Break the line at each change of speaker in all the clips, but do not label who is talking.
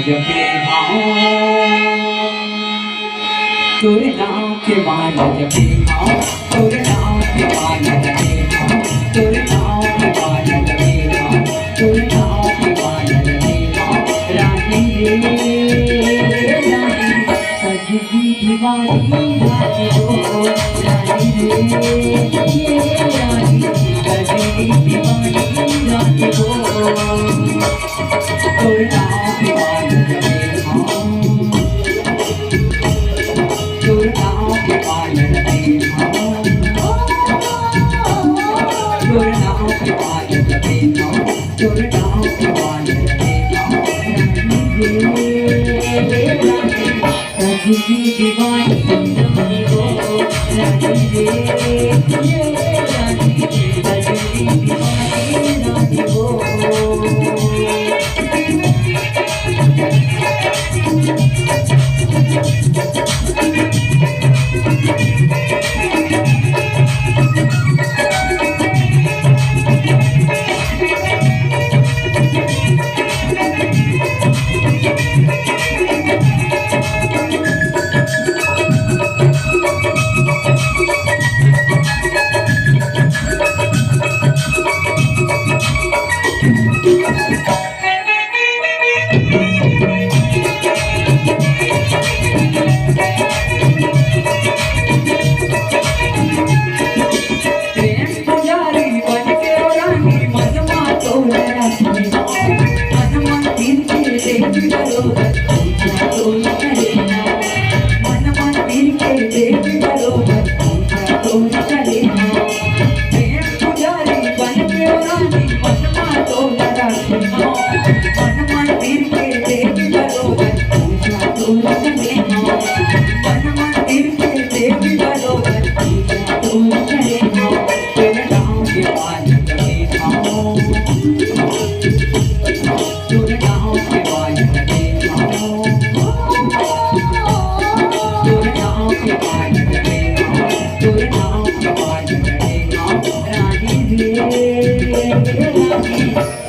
जपे आओ तोरे नाम के माला जपे आओ तोरे नाम के माला जपे आओ तोरे नाम के माला जपे आओ तोरे नाम के माला जपे आओ रानी रे रानी सजनी दीवानी रानी हो रानी रे रानी सजनी दीवानी रानी हो तोरे नाम के माला जपे आओ तोरे नाम के माला जपे आओ तोरे नाम के माला जपे आओ तोरे नाम के माला जपे आओ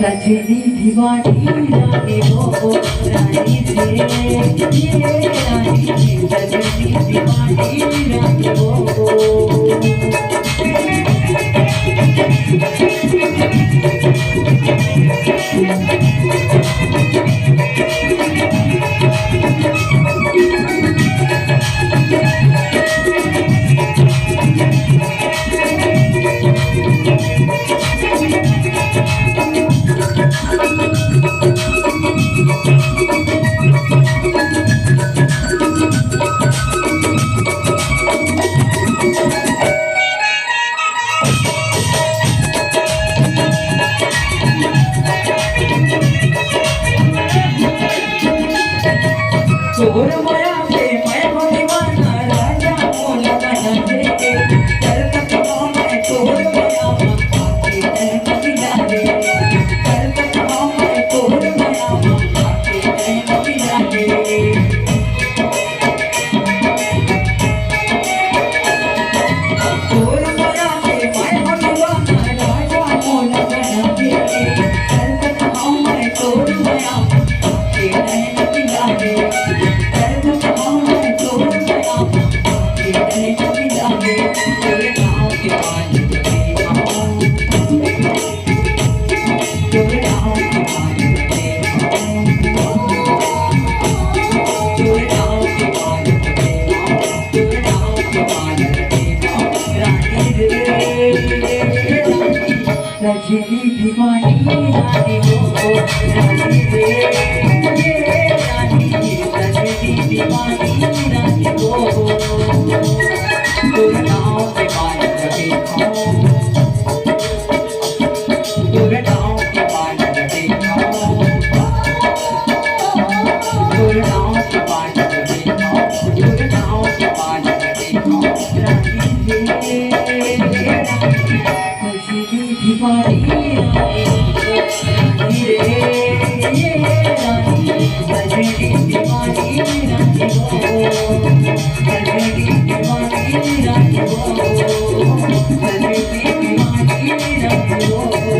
सजनी दीवानी रानी हो रानी रे रानी सजनी दीवानी रानी हो सजनी दीवानी रानी हो रानी रे रानी सजनी दीवानी रानी हो तोर माया पे मैं हो दीवाना राजा मोला बना दे कर तक मैं तोर माया आके मैं मिला दे कर तक मैं तोर माया आके मैं मिला दे तोर माया पे मैं हो दीवाना राजा मोला बना दे कर तक मैं तोर माया आके मैं मिला दे सजनी दीवानी रानी हो रानी रे रानी सजनी दीवानी रानी हो तोरे नाम के माला जपे आओ तोरे नाम के माला जपे आओ तोरे नाम के माला जपे आओ तोरे नाम के माला जपे आओ रानी रे सजनी दीवानी रानी रे रानी सजनी दीवानी रानी हो सजनी दीवानी रानी हो सजनी दीवानी रानी हो